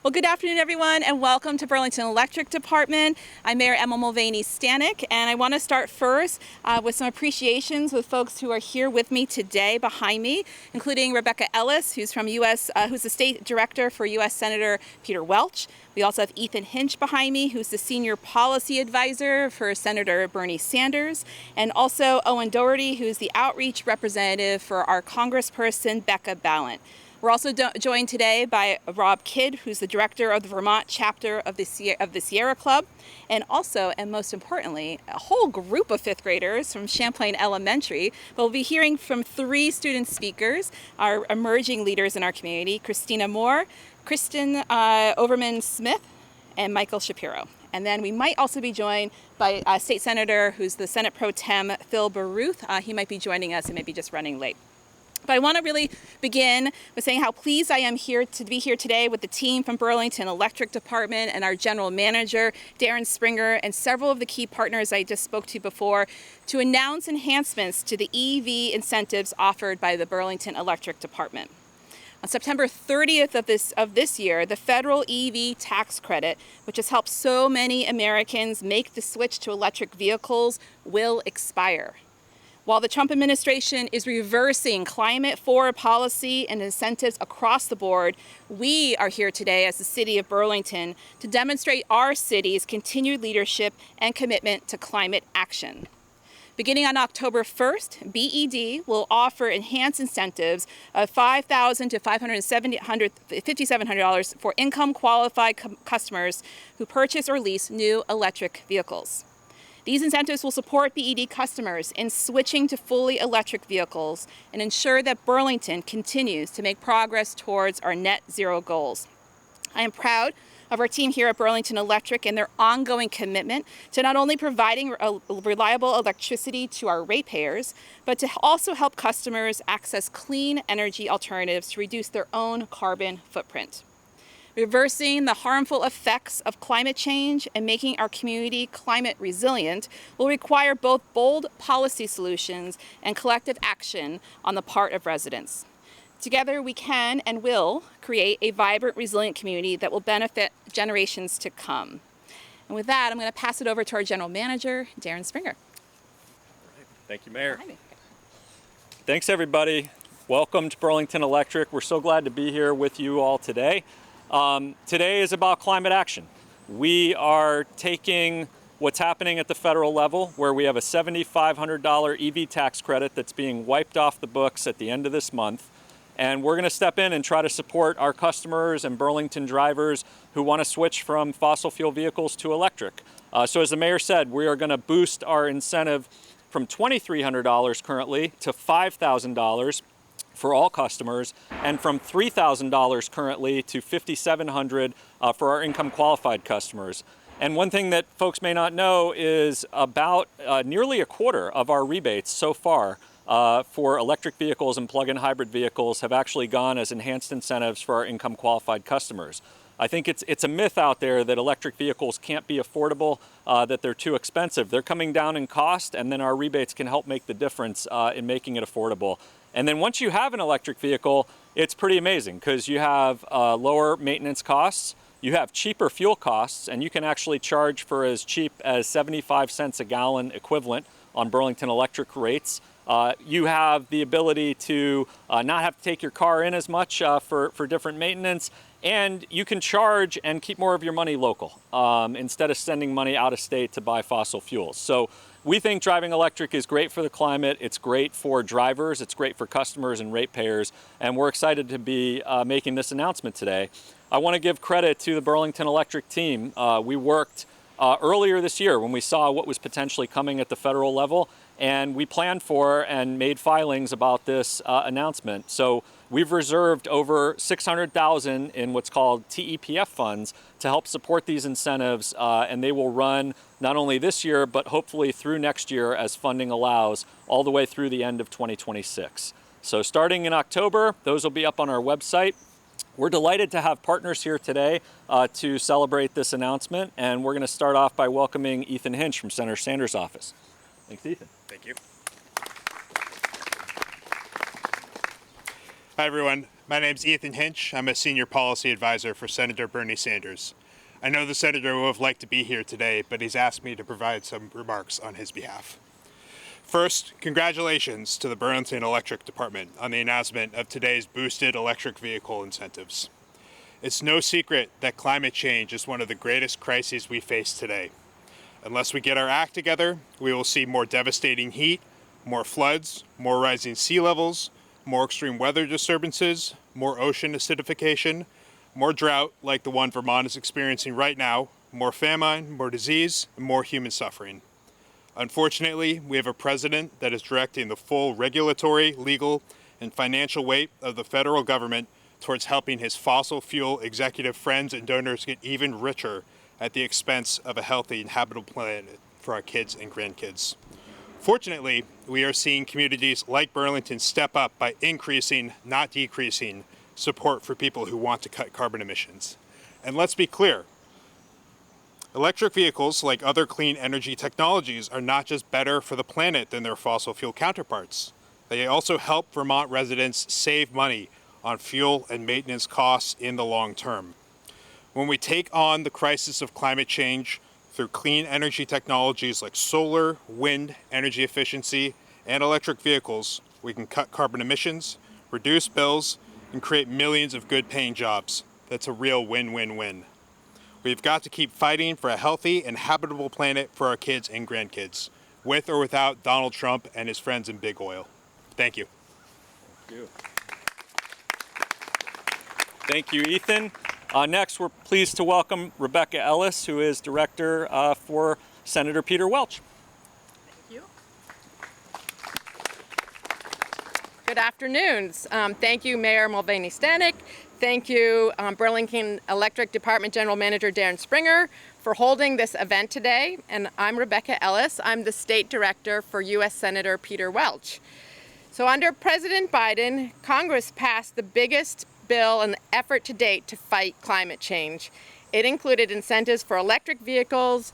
Well, good afternoon, everyone, and welcome to Burlington Electric Department. I'm Mayor Emma Mulvaney-Stanak, and I want to start first with some appreciations with folks who are here with me today behind me, including Rebecca Ellis, who's from who's the State Director for U.S. Senator Peter Welch. We also have Hinch behind me, who's the Senior Policy Advisor for Senator Bernie Sanders, and also Owen Doherty, who's the Outreach Representative for our Congressperson Becca Balint. We're also joined today by Rob Kidd, who's the director of the Vermont chapter of the Sierra Club, and also, and most importantly, a whole group of fifth graders from Champlain Elementary. We'll be hearing from three student speakers, our emerging leaders in our community: Christina Moore, Kristen Overman-Smith, and Michael Shapiro. And then we might also be joined by a state senator who's the Senate Pro Tem, Phil Baruth. He might be joining us and maybe just running late. But I want to really begin with saying how pleased I am to be here today with the team from Burlington Electric Department and our general manager, Darren Springer, and several of the key partners I just spoke to before to announce enhancements to the EV incentives offered by the Burlington Electric Department. On September 30th of this year, the federal EV tax credit, which has helped so many Americans make the switch to electric vehicles, will expire. While the Trump administration is reversing climate-forward policy and incentives across the board, we are here today as the City of Burlington to demonstrate our city's continued leadership and commitment to climate action. Beginning on October 1st, BED will offer enhanced incentives of $5,000 to $5,700 for income-qualified customers who purchase or lease new electric vehicles. These incentives will support BED customers in switching to fully electric vehicles and ensure that Burlington continues to make progress towards our net zero goals. I am proud of our team here at Burlington Electric and their ongoing commitment to not only providing reliable electricity to our ratepayers, but to also help customers access clean energy alternatives to reduce their own carbon footprint. Reversing the harmful effects of climate change and making our community climate resilient will require both bold policy solutions and collective action on the part of residents. Together, we can and will create a vibrant, resilient community that will benefit generations to come. And with that, I'm going to pass it over to our general manager, Darren Springer. All right. Thank you, Mayor. Thanks, everybody. Welcome to Burlington Electric. We're so glad to be here with you all today. Today is about climate action. We are taking what's happening at the federal level, where we have a $7,500 EV tax credit that's being wiped off the books at the end of this month. And we're going to step in and try to support our customers and Burlington drivers who want to switch from fossil fuel vehicles to electric. So as the mayor said, we are going to boost our incentive from $2,300 currently to $5,000 for all customers, and from $3,000 currently to $5,700 for our income qualified customers. And one thing that folks may not know is about nearly a quarter of our rebates so far for electric vehicles and plug-in hybrid vehicles have actually gone as enhanced incentives for our income qualified customers. I think it's a myth out there that electric vehicles can't be affordable, that they're too expensive. They're coming down in cost, and then our rebates can help make the difference in making it affordable. And then once you have an electric vehicle, it's pretty amazing because you have lower maintenance costs, you have cheaper fuel costs, and you can actually charge for as cheap as 75 cents a gallon equivalent on Burlington Electric rates. You have the ability to not have to take your car in as much for different maintenance, and you can charge and keep more of your money local instead of sending money out of state to buy fossil fuels. So we think driving electric is great for the climate, it's great for drivers, it's great for customers and ratepayers, and we're excited to be making this announcement today. I want to give credit to the Burlington Electric team. We worked earlier this year when we saw what was potentially coming at the federal level, and we planned for and made filings about this announcement. So we've reserved over $600,000 in what's called TEPF funds to help support these incentives, and they will run not only this year, but hopefully through next year as funding allows, all the way through the end of 2026. So starting in October, those will be up on our website. We're delighted to have partners here today to celebrate this announcement, and we're going to start off by welcoming Hinch from Senator Sanders' office. Thanks, Ethan. Thank you. Hi, everyone. My name's Ethan Hinch. I'm a senior policy advisor for Senator Bernie Sanders. I know the senator would have liked to be here today, but he's asked me to provide some remarks on his behalf. First, congratulations to the Burlington Electric Department on the announcement of today's boosted electric vehicle incentives. It's no secret that climate change is one of the greatest crises we face today. Unless we get our act together, we will see more devastating heat, more floods, more rising sea levels, more extreme weather disturbances, more ocean acidification, more drought like the one Vermont is experiencing right now, more famine, more disease, and more human suffering. Unfortunately, we have a president that is directing the full regulatory, legal, and financial weight of the federal government towards helping his fossil fuel executive friends and donors get even richer at the expense of a healthy and habitable planet for our kids and grandkids. Fortunately, we are seeing communities like Burlington step up by increasing, not decreasing, support for people who want to cut carbon emissions. And let's be clear, electric vehicles, like other clean energy technologies, are not just better for the planet than their fossil fuel counterparts. They also help Vermont residents save money on fuel and maintenance costs in the long term. When we take on the crisis of climate change through clean energy technologies like solar, wind, energy efficiency, and electric vehicles, we can cut carbon emissions, reduce bills, and create millions of good-paying jobs. That's a real win-win-win. We've got to keep fighting for a healthy and habitable planet for our kids and grandkids, with or without Donald Trump and his friends in big oil. Thank you. Thank you. Thank you, Ethan. Next, we're pleased to welcome Rebecca Ellis, who is Director for Senator Peter Welch. Thank you. Good afternoons. Thank you, Mayor Mulvaney-Stanak. Thank you, Burlington Electric Department General Manager Darren Springer, for holding this event today. And I'm Rebecca Ellis. I'm the State Director for U.S. Senator Peter Welch. So under President Biden, Congress passed the biggest bill and effort to date to fight climate change. It included incentives for electric vehicles,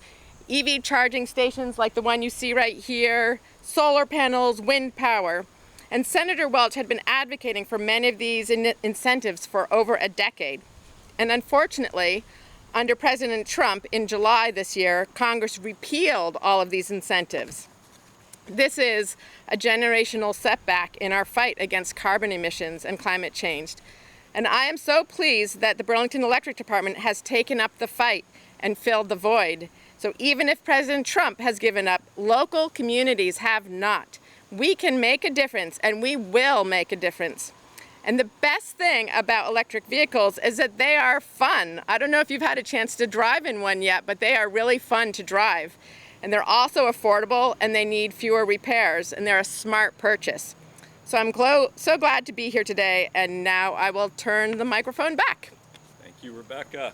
EV charging stations like the one you see right here, solar panels, wind power. And Senator Welch had been advocating for many of these incentives for over a decade. And unfortunately, under President Trump in July this year, Congress repealed all of these incentives. This is a generational setback in our fight against carbon emissions and climate change. And I am so pleased that the Burlington Electric Department has taken up the fight and filled the void. So even if President Trump has given up, local communities have not. We can make a difference, and we will make a difference. And the best thing about electric vehicles is that they are fun. I don't know if you've had a chance to drive in one yet, but they are really fun to drive. And they're also affordable, and they need fewer repairs, and they're a smart purchase. So I'm so glad to be here today, and now I will turn the microphone back. Thank you, Rebecca.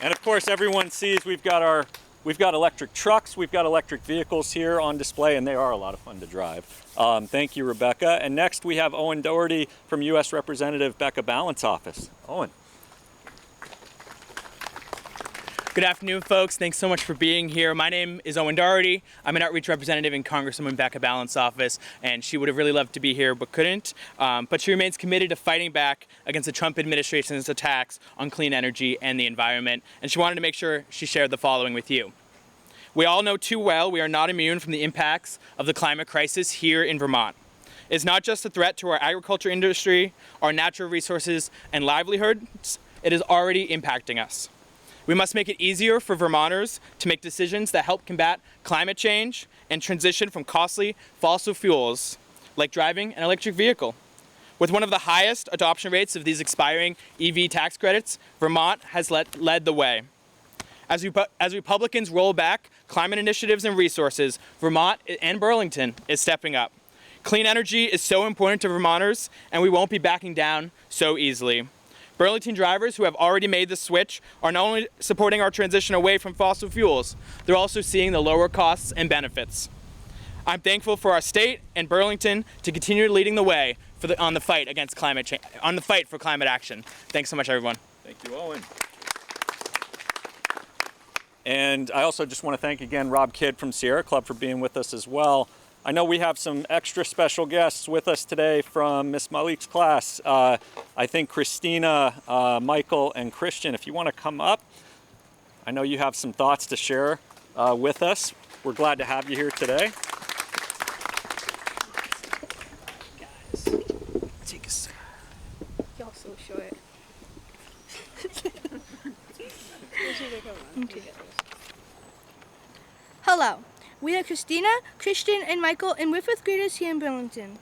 And of course, everyone sees we've got electric trucks, we've got electric vehicles here on display, and they are a lot of fun to drive. Thank you, Rebecca. And next we have Owen Doherty from U.S. Representative Becca Balint's office. Owen. Good afternoon, folks. Thanks so much for being here. My name is Owen Doherty. I'm an outreach representative in Congresswoman Becca Balint's office, and she would have really loved to be here but couldn't. But she remains committed to fighting back against the Trump administration's attacks on clean energy and the environment, and she wanted to make sure she shared the following with you. We all know too well we are not immune from the impacts of the climate crisis here in Vermont. It's not just a threat to our agriculture industry, our natural resources, and livelihoods. It is already impacting us. We must make it easier for Vermonters to make decisions that help combat climate change and transition from costly fossil fuels, like driving an electric vehicle. With one of the highest adoption rates of these expiring EV tax credits, Vermont has led the way. As Republicans roll back climate initiatives and resources, Vermont and Burlington is stepping up. Clean energy is so important to Vermonters, and we won't be backing down so easily. Burlington drivers who have already made the switch are not only supporting our transition away from fossil fuels, they're also seeing the lower costs and benefits. I'm thankful for our state and Burlington to continue leading the way on the fight against climate change, on the fight for climate action. Thanks so much, everyone. Thank you, Owen. And I also just want to thank again Rob Kidd from Sierra Club for being with us as well. I know we have some extra special guests with us today from Miss Malik's class. I think Christina, Michael, and Christian, if you want to come up. I know you have some thoughts to share with us. We're glad to have you here today. Guys, take a sec. Y'all so short. Okay. Hello, we are Christina, Christian, and Michael, and we're fifth graders here in Burlington.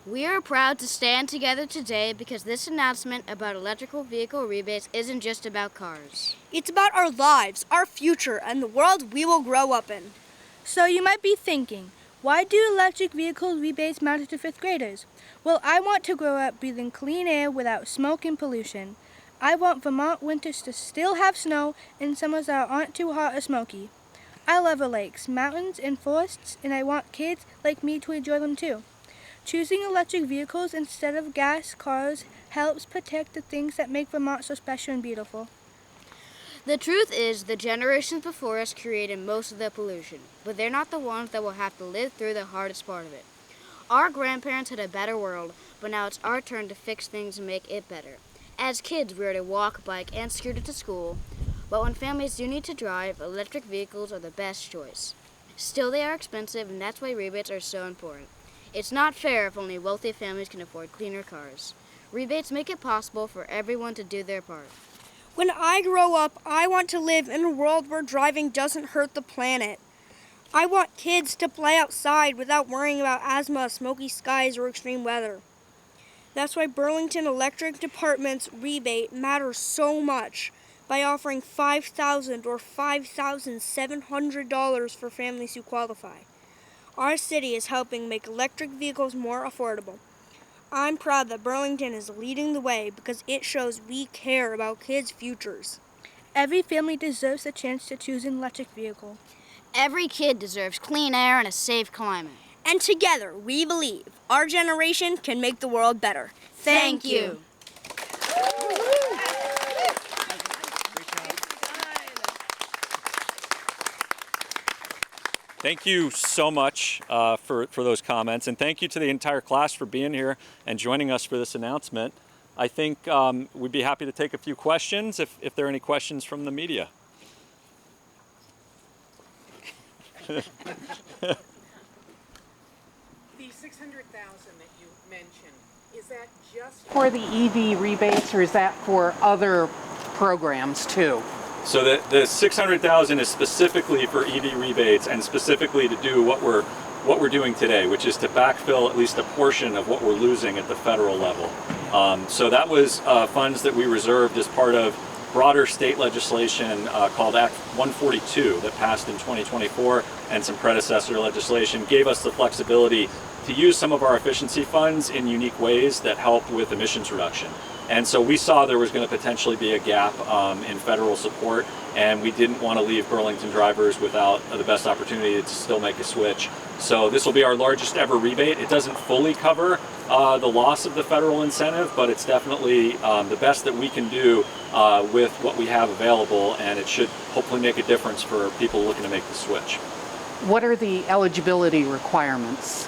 We are proud to stand together today because this announcement about electrical vehicle rebates isn't just about cars. It's about our lives, our future, and the world we will grow up in. So you might be thinking, why do electric vehicle rebates matter to fifth graders? Well, I want to grow up breathing clean air without smoke and pollution. I want Vermont winters to still have snow and summers that aren't too hot or smoky. I love our lakes, mountains, and forests, and I want kids like me to enjoy them too. Choosing electric vehicles instead of gas cars helps protect the things that make Vermont so special and beautiful. The truth is, the generations before us created most of the pollution, but they're not the ones that will have to live through the hardest part of it. Our grandparents had a better world, but now it's our turn to fix things and make it better. As kids, we were to walk, bike, and scooter to school, but when families do need to drive, electric vehicles are the best choice. Still, they are expensive, and that's why rebates are so important. It's not fair if only wealthy families can afford cleaner cars. Rebates make it possible for everyone to do their part. When I grow up, I want to live in a world where driving doesn't hurt the planet. I want kids to play outside without worrying about asthma, smoky skies, or extreme weather. That's why Burlington Electric Department's rebate matters so much by offering $5,000 or $5,700 for families who qualify. Our city is helping make electric vehicles more affordable. I'm proud that Burlington is leading the way because it shows we care about kids' futures. Every family deserves a chance to choose an electric vehicle. Every kid deserves clean air and a safe climate. And together, we believe our generation can make the world better. Thank you. Thank you so much for those comments, and thank you to the entire class for being here and joining us for this announcement. I think we'd be happy to take a few questions if there are any questions from the media. The 600,000 that you mentioned, is that just for the EV rebates, or is that for other programs too? So the 600,000 is specifically for EV rebates and specifically to do what we're doing today, which is to backfill at least a portion of what we're losing at the federal level. So that was funds that we reserved as part of broader state legislation called Act 142 that passed in 2024, and some predecessor legislation gave us the flexibility to use some of our efficiency funds in unique ways that help with emissions reduction. And so we saw there was going to potentially be a gap in federal support, and we didn't want to leave Burlington drivers without the best opportunity to still make a switch. So this will be our largest ever rebate. It doesn't fully cover the loss of the federal incentive, but it's definitely the best that we can do with what we have available, and it should hopefully make a difference for people looking to make the switch. What are the eligibility requirements?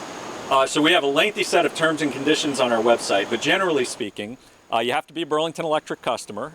So we have a lengthy set of terms and conditions on our website, but generally speaking, you have to be a Burlington Electric customer.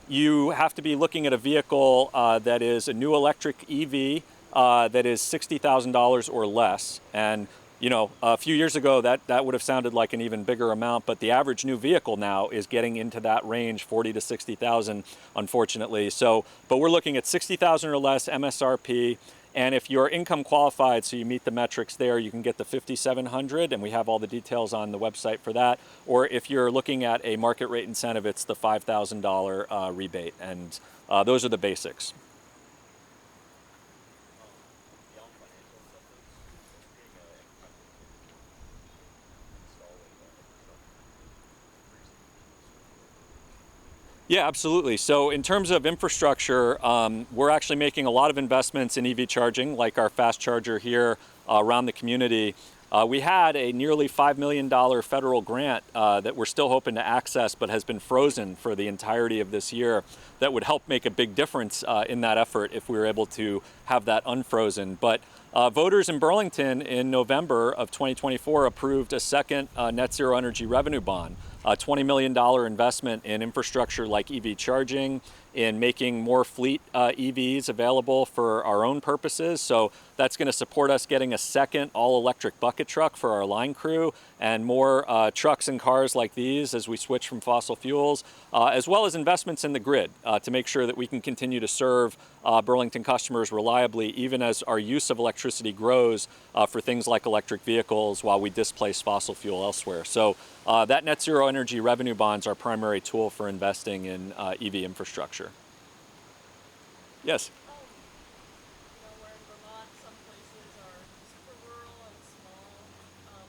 You have to be looking at a vehicle that is a new electric EV that is $60,000 or less. And you know, a few years ago that would have sounded like an even bigger amount, but the average new vehicle now is getting into that range, 40 to 60,000, unfortunately. So, but we're looking at 60,000 or less MSRP. And if you're income qualified, so you meet the metrics there, you can get the 5,700, and we have all the details on the website for that. Or if you're looking at a market rate incentive, it's the $5,000 rebate, and those are the basics. Yeah, absolutely. So in terms of infrastructure, we're actually making a lot of investments in EV charging, like our fast charger here around the community. We had a nearly $5 million federal grant that we're still hoping to access, but has been frozen for the entirety of this year. That would help make a big difference in that effort if we were able to have that unfrozen. But Voters in Burlington in November of 2024 approved a second net zero energy revenue bond, a $20 million investment in infrastructure like EV charging, in making more fleet EVs available for our own purposes. So that's going to support us getting a second all-electric bucket truck for our line crew, and more trucks and cars like these as we switch from fossil fuels, as well as investments in the grid to make sure that we can continue to serve Burlington customers reliably, even as our use of electricity grows for things like electric vehicles while we displace fossil fuel elsewhere. So that net zero energy revenue bonds are our primary tool for investing in EV infrastructure. Yes? Where in Vermont, some places are super rural and small.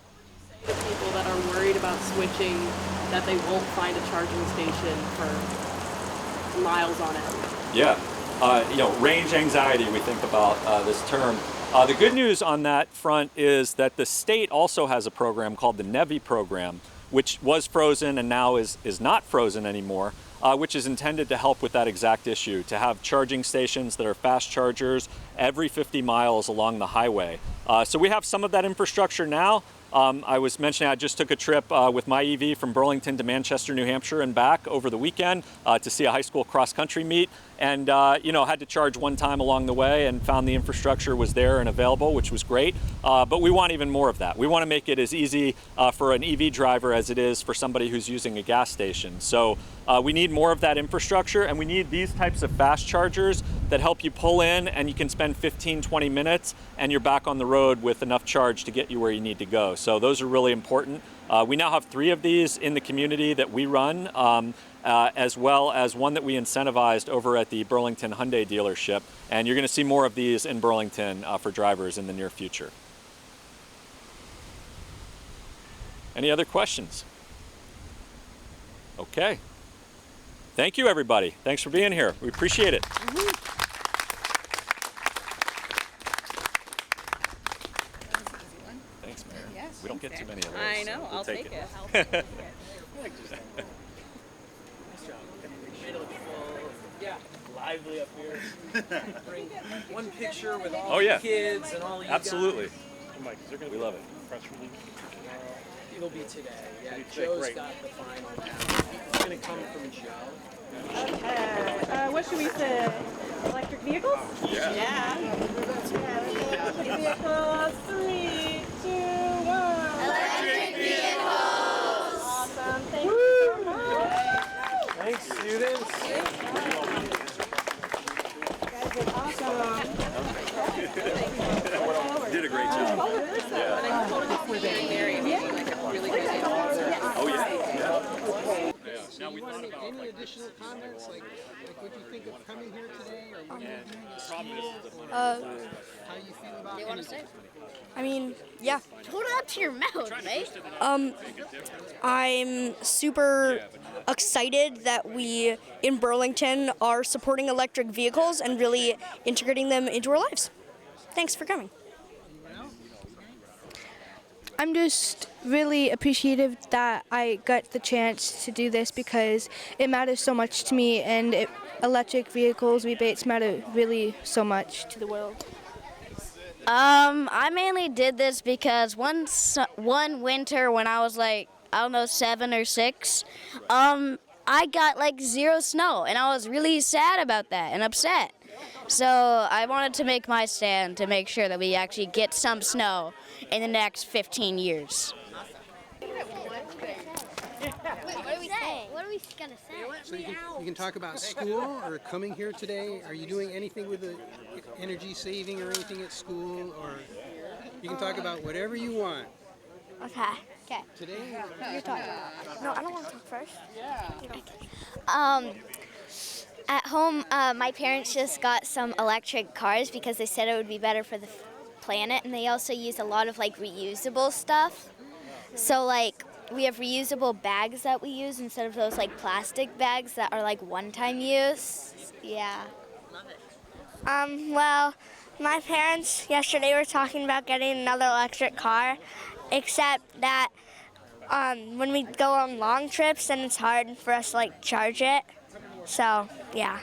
What would you say to people that are worried about switching, that they won't find a charging station for miles on end? Yeah. Range anxiety, we think about this term. The good news on that front is that the state also has a program called the NEVI program, which was frozen and now is not frozen anymore, which is intended to help with that exact issue, to have charging stations that are fast chargers every 50 miles along the highway. So we have some of that infrastructure now. I was mentioning I just took a trip with my EV from Burlington to Manchester, New Hampshire and back over the weekend to see a high school cross-country meet, and had to charge one time along the way and found the infrastructure was there and available, which was great. But we want even more of that. We want to make it as easy for an EV driver as it is for somebody who's using a gas station. So we need more of that infrastructure, and we need these types of fast chargers that help you pull in and you can spend 15-20 minutes and you're back on the road with enough charge to get you where you need to go. So those are really important. We now have 3 of these in the community that we run, as well as one that we incentivized over at the Burlington Hyundai dealership. And you're going to see more of these in Burlington for drivers in the near future. Any other questions? Okay. Thank you, everybody. Thanks for being here. We appreciate it. Thanks, Mayor. Yes, We don't get too many of those. I know. We'll I'll take it. Yeah, lively up here. Bring one picture with all Oh, yeah. the kids and all you Absolutely. Mike, is there going We to be love it. a press release? It'll be today. Yeah, Today, Joe's great. got the final now. It's going to come from Joe. Okay. What should we say? Electric vehicles? Yeah. Vehicles. 3, 2, 1. Electric vehicles! Awesome. Thank you so much. Thanks, students. You did a great job. Oh, yeah. Now we thought about Any additional comments, like what you think of coming here today, or when you're doing at school, how you feel about Do you want to say? I mean, yeah. Hold it up to your mouth, mate. I'm super excited that we in Burlington are supporting electric vehicles and really integrating them into our lives. Thanks for coming. I'm just really appreciative that I got the chance to do this because it matters so much to me, and electric vehicles rebates matter really so much to the world. I mainly did this because one winter when I was like, I don't know, 7 or 6, I got like 0 snow, and I was really sad about that and upset. So I wanted to make my stand to make sure that we actually get some snow in the next 15 years. What are we gonna say? So you can talk about school or coming here today. Are you doing anything with the energy saving or anything at school? Or you can talk about whatever you want. Okay. Okay. Today? You're talking. No, I don't want to talk first. At home, my parents just got some electric cars because they said it would be better for the planet, and they also use a lot of like reusable stuff. So like we have reusable bags that we use instead of those like plastic bags that are like one-time use. Yeah. Well, my parents yesterday were talking about getting another electric car, except that when we go on long trips, then it's hard for us to like charge it. So, yeah.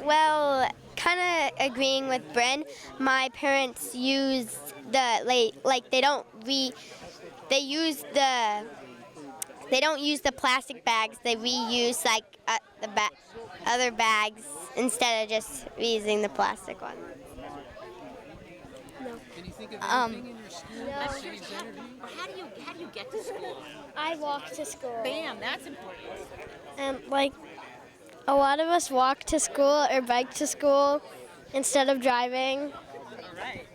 Well, kind of agreeing with Bryn. My parents use they don't use the plastic bags. They reuse like other bags instead of just reusing the plastic ones. No. Can you think of anything in your school that saves energy? How do you get to school? I walk to school. Bam, that's important. Like a lot of us walk to school or bike to school instead of driving.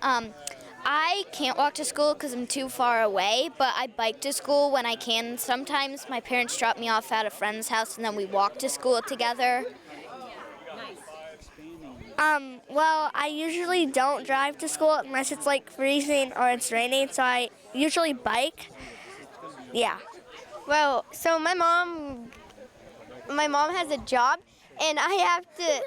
All right. I can't walk to school because I'm too far away, but I bike to school when I can. Sometimes my parents drop me off at a friend's house and then we walk to school together. Well, I usually don't drive to school unless it's like freezing or it's raining, so I usually bike. Yeah. Well, so my mom has a job and I have to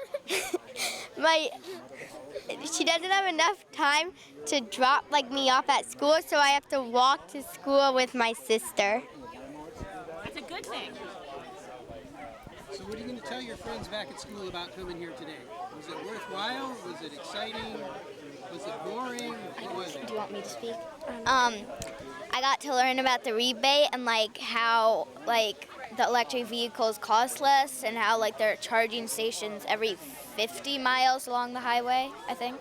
she doesn't have enough time to drop me off at school, so I have to walk to school with my sister. That's a good thing. So what are you going to tell your friends back at school about coming here today? Was it worthwhile? Was it exciting? Was it boring? What was it? Do you want me to speak? I got to learn about the rebate and how the electric vehicles cost less and how there are charging stations every 50 miles along the highway, I think.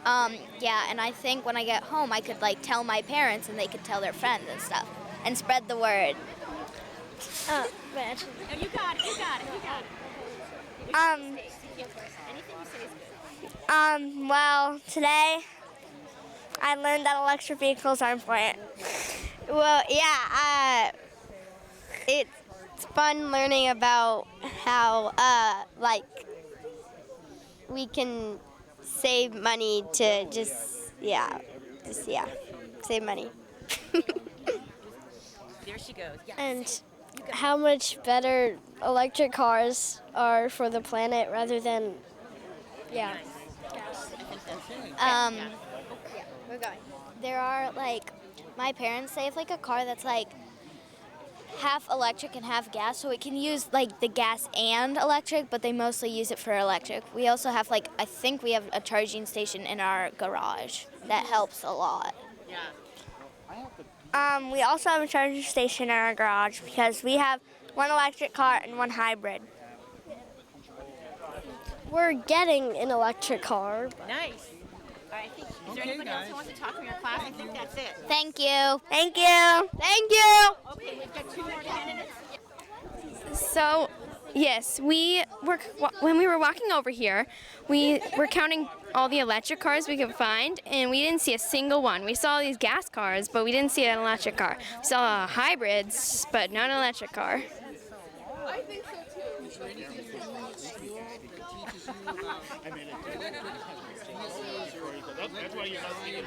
Yeah, and I think when I get home I could tell my parents and they could tell their friends and stuff and spread the word. No, you got it. Anything you say is good. Well, today I learned that electric vehicles are important. Well, yeah, it's fun learning about how, we can save money to save money. There she goes. Yes. And how much better electric cars are for the planet rather than, gas. We're going. There are my parents save a car that's half electric and half gas, so it can use the gas and electric, but they mostly use it for electric. We also have I think we have a charging station in our garage that helps a lot. Yeah. We also have a charging station in our garage because we have one electric car and one hybrid. We're getting an electric car. Nice. All right, is there anybody else who wants to talk from your class? I think that's it. Thank you. Thank you. Thank you. Okay, we've got 2 more candidates. So, yes, when we were walking over here, we were counting all the electric cars we could find, and we didn't see a single one. We saw these gas cars, but we didn't see an electric car. We saw hybrids, but not an electric car. I think so too. Is there anything you do at school that teaches you about electric vehicles or electric appliances or saving energy or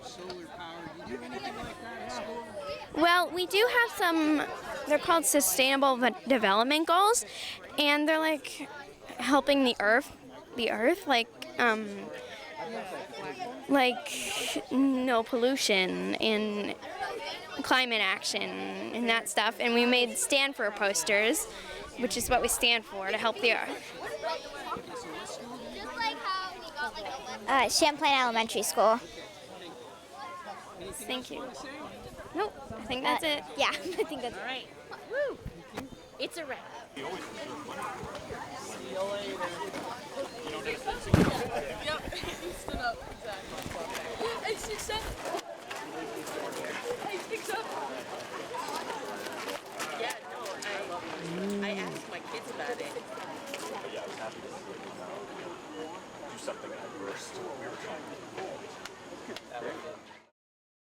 solar power? Do you do anything like that at school? Well, we do have some, they're called sustainable development goals, and they're helping the earth, no pollution and climate action and that stuff. And we made stand for posters, which is what we stand for, to help the earth. Champlain Elementary School. Thank you. Nope, I think that's it. Yeah, I think that's All right. Woo! It's a wrap. See you later. Yep, he stood up, exactly. And she said, I picked up. Yeah, no, I asked my kids about it. Yeah, I was happy to do something diverse.